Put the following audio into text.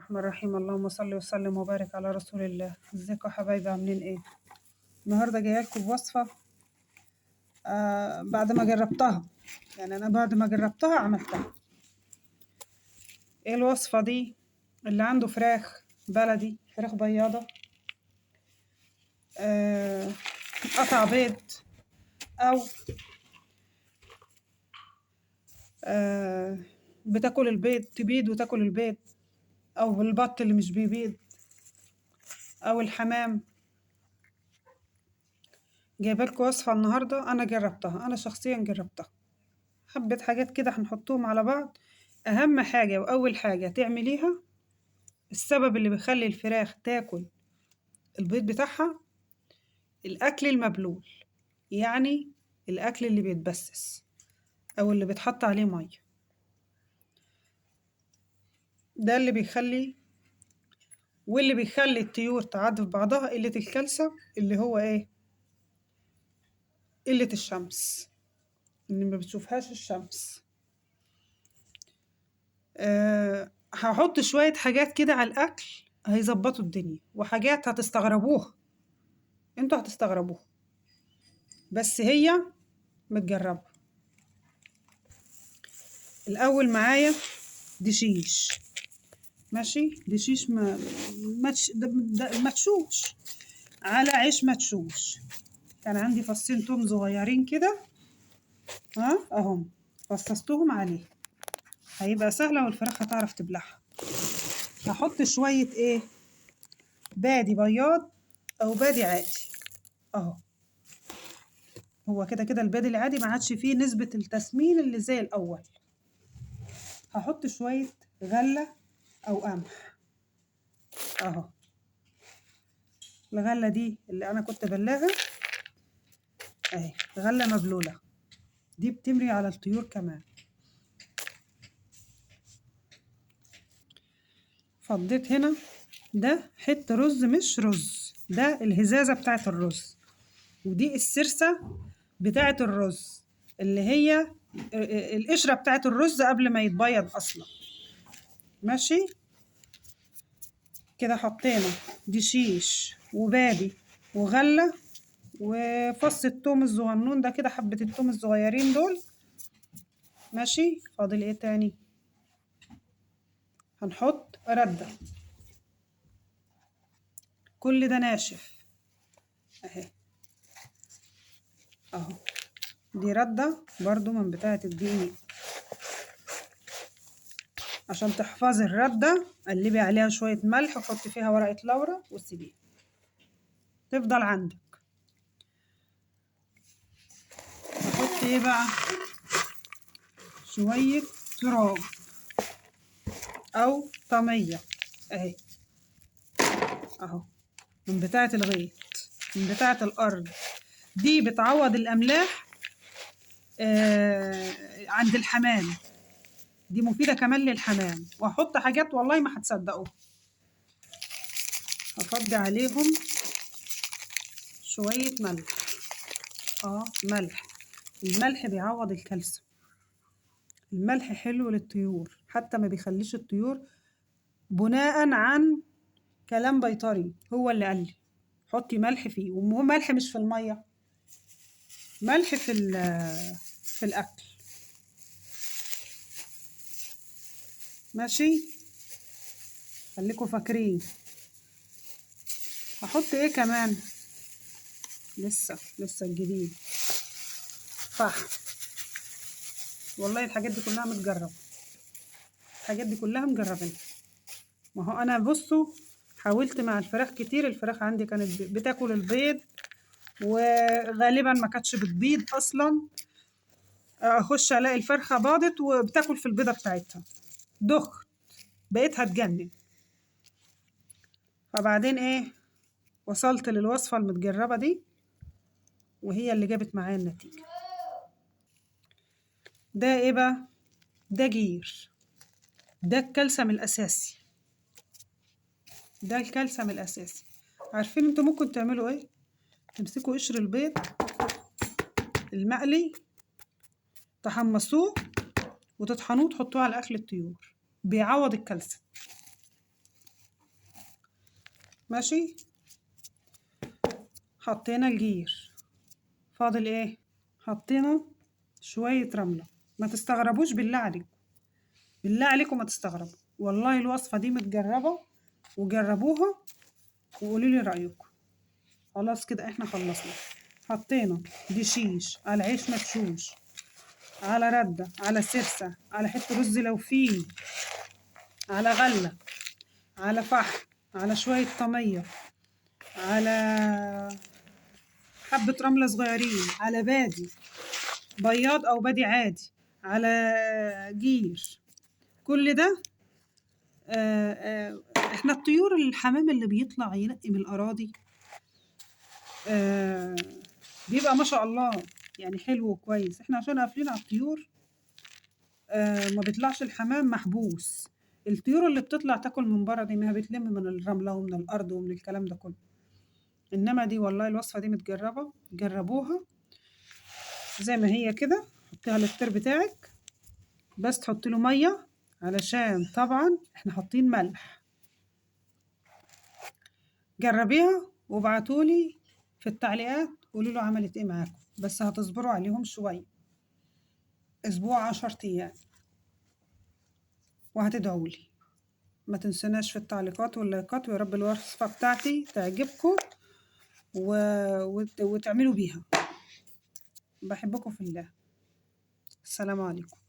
الرحمن الرحيم. اللهم صل وسلم وبارك على رسول الله. ازيكم يا حبايبي، عاملين ايه؟ النهارده جايه لكم بوصفه بعد ما جربتها. يعني انا بعد ما جربتها عملتها. ايه الوصفه دي؟ اللي عنده فراخ بلدي، فراخ بياضه، قطع بيض، او بتاكل البيض، تبيض وتاكل البيض، او البط اللي مش بيبيض، او الحمام. جايبه لكم وصفه النهارده انا جربتها، انا شخصيا جربتها. حبة حاجات كده هنحطهم على بعض. أهم حاجة وأول حاجة تعمليها، السبب اللي بيخلي الفراخ تاكل البيض بتاعها، الأكل المبلول، يعني الأكل اللي بيتبسس أو اللي بيتحط عليه مية، ده اللي بيخلي، واللي بيخلي الطيور تعض في بعضها قلة الكالسيوم، اللي هو إيه؟ قلة الشمس، اللي ما بتشوفهاش الشمس. هحط شوية حاجات كده على الأكل هيظبطوا الدنيا، وحاجات هتستغربوها، انتوا هتستغربوها، بس هي متجربة. الأول معايا دشيش، ماشي، دشيش مدشوش على عيش مدشوش. كان عندي فصين توم صغيرين كده، اهم فصصتهم عليه، هيبقى سهلة والفراخ هتعرف تبلعها. هحط شوية ايه، بادي بياض او بادي عادي اهو. هو كده كده البادي العادي ما عادش فيه نسبة التسمين اللي زي الأول. هحط شوية غلة أو قمح أهو. الغلة دي اللي أنا كنت بلاها أهي، غلة مبلولة، دي بتمري على الطيور كمان. فضيت هنا، ده حتة رز مش رز، ده الهزازة بتاعت الرز، ودي السرسة بتاعت الرز، اللي هي القشرة بتاعت الرز قبل ما يتبيض أصلا. ماشي كده، حطينا دشيش وبابي وغلة وفص التوم الصغنون ده كده، حبة التوم الصغيرين دول. ماشي، فاضل ايه تاني؟ هنحط ردة، كل ده ناشف اهي اهو. دي ردة برضو من بتاعة الدقيق، عشان تحفظي الردة قلبي عليها شوية ملح وحطي فيها ورقة لورا وسيبيها تفضل عندك. هحط ايه بقى؟ شوية تراب او طمية اهي اهو، من بتاعة الغيط، من بتاعة الارض. دي بتعوض الاملاح عند الحمام، دي مفيدة كمان للحمام. وهحط حاجات والله ما هتصدقوا، هفضي عليهم شوية ملح، ملح. الملح بيعوض الكالسيوم، الملح حلو للطيور، حتى ما بيخليش الطيور، بناء عن كلام بيطري هو اللي قال لي حطي ملح فيه. ومهم ملح مش في المية، ملح في الأكل. ماشي، خليكم فاكرين. هحط ايه كمان؟ لسه الجديد، فحم. والله الحاجات دي كلها متجربة، الحاجات دي كلها مجربينها. ما هو انا بصوا حاولت مع الفراخ كتير، الفراخ عندي كانت بتاكل البيض، وغالبا ما كانتش بتبيض اصلا. اخش الاقي الفرخه باضت وبتاكل في البيضه بتاعتها، دخت بقيت هتجنن. فبعدين ايه، وصلت للوصفه المتجربه دي، وهي اللي جابت معايا النتيجه. ده ايه بقى؟ ده جير، ده الكالسيوم الاساسي، ده الكالسيوم الاساسي. عارفين انتوا ممكن تعملوا ايه؟ تمسكوا قشر البيض المقلي، تحمصوه وتطحنوه وتحطوه على اكل الطيور، بيعوض الكالسيوم. ماشي. حطينا الجير، فاضل ايه؟ حطينا شوية رملة. ما تستغربوش بالله عليكم، بالله عليكم ما تستغربوا، والله الوصفة دي متجربة وجربوها وقولوا لي رأيكم. خلاص كده احنا خلصنا. حطينا دشيش على عيش مدشوش على ردة على سرسة على حتة رز لو فيه على غلة على فحم على شوية طمية على حبة رملة صغيرين على بادي بياض أو بادي عادي على جير. كل ده احنا الطيور الحمام اللي بيطلع ينقي من الأراضي بيبقى ما شاء الله يعني حلو وكويس. احنا عشان قافلين على الطيور ما بيطلعش الحمام محبوس. الطيور اللي بتطلع تاكل من بره دي ما بتلم من الرملة ومن الأرض ومن الكلام ده كله. إنما دي والله الوصفة دي متجربة، جربوها زي ما هي كده. حطيها على الفطير بتاعك، بس تحط له مية علشان طبعا احنا حاطين ملح. جربيها وابعتولي في التعليقات قولوا له عملت ايه معاكم، بس هتصبروا عليهم شوية، اسبوع 10 ايام، وهتدعولي. ما تنسوناش في التعليقات واللايكات، ويا رب الوصفة بتاعتي تعجبكم وتعملوا بيها. بحبكم في الله. السلام عليكم.